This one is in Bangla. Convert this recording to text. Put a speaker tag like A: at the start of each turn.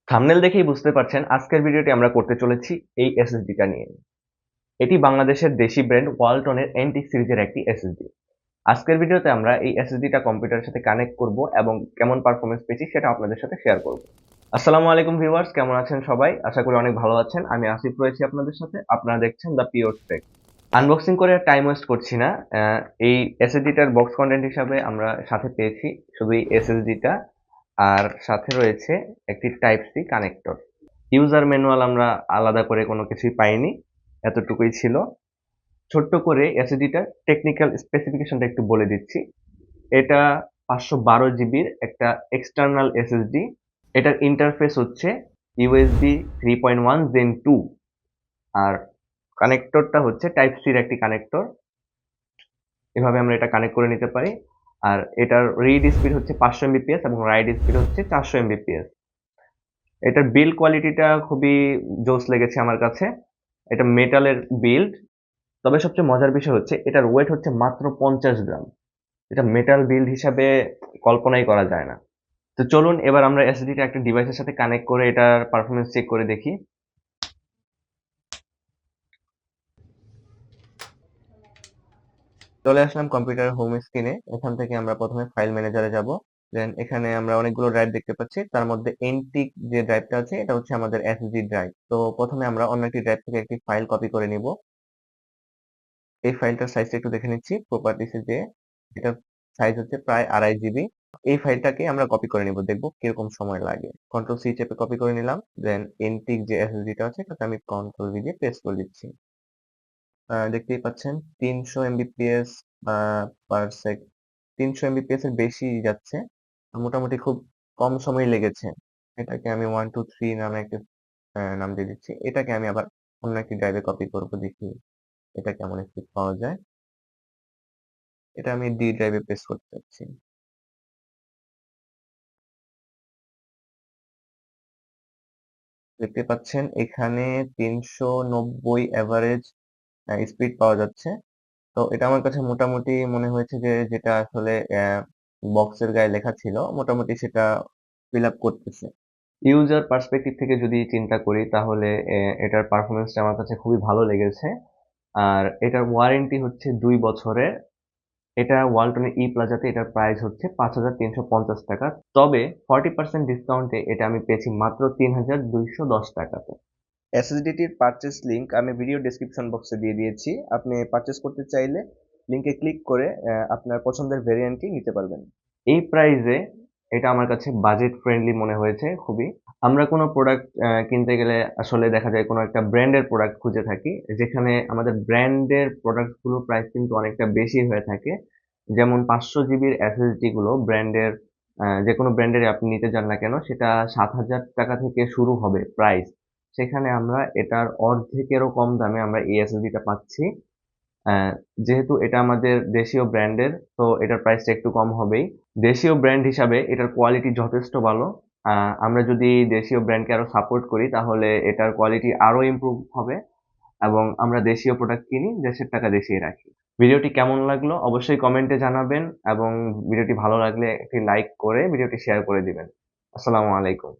A: থাম্বনেল দেখেই বুঝতে পারছেন আজকের ভিডিওটি আমরা করতে চলেছি এই এসএসডিটা নিয়ে। এটি বাংলাদেশের দেশি ব্র্যান্ড ওয়ালটনের এনটিক সিরিজের একটি এসএসডি। আজকের ভিডিওতে আমরা এই এসএসডিটা কম্পিউটারের সাথে কানেক্ট করব এবং কেমন পারফরমেন্স পেয়েছি সেটা আপনাদের সাথে শেয়ার করব। আসসালামু আলাইকুম ভিউয়ার্স, কেমন আছেন সবাই? আশা করি অনেক ভালো আছেন। আমি আসিফ রয়েছি আপনাদের সাথে। আপনারা দেখছেন দ্য পিওর টেক। আনবক্সিং করে আর টাইম ওয়েস্ট করছি না। এই এসএসডিটার বক্স কন্টেন্ট হিসাবে আমরা সাথে পেয়েছি শুধু এই এসএসডিটা, আর সাথে রয়েছে একটি type C connector. User manual আমরা আলাদা করে কোনো কিছুই পাইনি, এতটুকুই ছিল। ছোট্ট করে এসএসডিটার টেকনিক্যাল স্পেসিফিকেশনটা একটু বলে দিচ্ছি। এটা 512 জিবির একটা এক্সটার্নাল এসএসডি। এটার ইন্টারফেস হচ্ছে ইউএসবি 3.1 জেন 2, আর কানেক্টরটা হচ্ছে টাইপ সির একটি কানেক্টর। এভাবে আমরা এটা কানেক্ট করে নিতে পারি। আর এটার রিড স্পিড হচ্ছে 500 এমবিপিএস এবং রাইড স্পিড হচ্ছে 400 এমবিপিএস। এটার বিল্ড কোয়ালিটিটা খুবই জোস লেগেছে আমার কাছে। এটা মেটালের বিল্ড, তবে সবচেয়ে মজার বিষয় হচ্ছে এটার ওয়েট হচ্ছে মাত্র 50 গ্রাম। এটা মেটাল বিল্ড হিসাবে কল্পনাই করা যায় না। তো চলুন এবার আমরা এসএসডিটা একটা ডিভাইসের সাথে কানেক্ট করে এটার পারফরমেন্স চেক করে দেখি। চলে আসলাম কম্পিউটারের হোম স্ক্রিনে। এখান থেকে আমরা প্রথমে ফাইল ম্যানেজারে যাব। দেন এখানে আমরা অনেকগুলো ড্রাইভ দেখতে পাচ্ছি, তার মধ্যে এনটিক যে ড্রাইভটা আছে এটা হচ্ছে আমাদের এসএসডি ড্রাইভ। তো প্রথমে আমরা অন্য একটি ড্রাইভ থেকে একটি ফাইল কপি করে নিব। এই ফাইলটার সাইজটা একটু দেখে নিচ্ছি প্রপার্টিসে যে, এটার সাইজ হচ্ছে প্রায় 2.5 জিবি। এই ফাইলটাকে আমরা কপি করে নিব, দেখবো কিরকম সময় লাগে। কন্ট্রোল সি চেপে কপি করে নিলাম। দেন এনটিক যে এসএসডিটা আছে এটাতে আমি কন্ট্রোল ভি দিয়ে পেস্ট করে দিচ্ছি। দেখতেই পাচ্ছেন 300 এমবিপিএস পার সেক 300 এমবিপিএস এর বেশি যাচ্ছে। মোটামুটি খুব কম সময় লেগেছে। এটাকে আমি 123 নামে একটা নাম দিয়ে দিচ্ছি। এটাকে আমি আবার অন্য একটি ড্রাইভে কপি করব, দেখি এটা কেমন স্পিড পাওয়া যায়। এটা আমি ডি ড্রাইভে পেস্ট করতে চাচ্ছি। দেখতে পাচ্ছেন এখানে 390 এভারেজ স্পিড পাওয়া যাচ্ছে। তো এটা আমার কাছে মোটামুটি মনে হয়েছে যে যেটা আসলে বক্সের গায়ে লেখা ছিল মোটামুটি সেটা ফিল আপ করতেছে। ইউজার পার্সপেক্টিভ থেকে যদি চিন্তা করি তাহলে এটার পারফরমেন্সটা আমার কাছে খুবই ভালো লেগেছে। আর এটার ওয়ারেন্টি হচ্ছে 2 বছরের। এটা ওয়ালটনের ই প্লাজাতে এটার প্রাইস হচ্ছে 5,350 টাকা। তবে 40% ডিসকাউন্টে এটা আমি পেয়েছি মাত্র 3,210 টাকাতে। এসএসডিটির পারচেস লিংক আমি ভিডিও ডেসক্রিপশন বক্সে দিয়ে দিয়েছি। আপনি পারচেস করতে চাইলে লিংকে ক্লিক করে আপনার পছন্দের ভেরিয়েন্টটি নিতে পারবেন। এই প্রাইসে এটা আমার কাছে বাজেট ফ্রেন্ডলি মনে হয়েছে খুবই। আমরা কোনো প্রোডাক্ট কিনতে গেলে আসলে দেখা যায় কোনো একটা ব্র্যান্ডের প্রোডাক্ট খুঁজে থাকি, যেখানে আমাদের ব্র্যান্ডের প্রোডাক্টগুলো প্রাইস কিন্তু অনেকটা বেশি হয়ে থাকে। যেমন 500 জিবির এসএসডি গুলো ব্র্যান্ডের, যে কোনো ব্র্যান্ডের আপনি নিতে যান না কেন সেটা 7,000 টাকা থেকে শুরু হবে প্রাইস। সেখানে আমরা এটার অর্ধেকেরও কম দামে আমরা এই এসএসডিটা পাচ্ছি। আহ, যেহেতু এটা আমাদের দেশীয় ব্র্যান্ডের, তো এটার প্রাইসটা একটু কম হবেই। দেশীয় ব্র্যান্ড হিসাবে এটার কোয়ালিটি যথেষ্ট ভালো। আমরা যদি দেশীয় ব্র্যান্ডকে আরো সাপোর্ট করি তাহলে এটার কোয়ালিটি আরো ইমপ্রুভ হবে এবং আমরা দেশীয় প্রোডাক্ট কিনি, দেশের টাকা দেশিয়ে রাখি। ভিডিওটি কেমন লাগলো অবশ্যই কমেন্টে জানাবেন এবং ভিডিওটি ভালো লাগলে একটি লাইক করে ভিডিওটি শেয়ার করে দিবেন। আসসালামু আলাইকুম।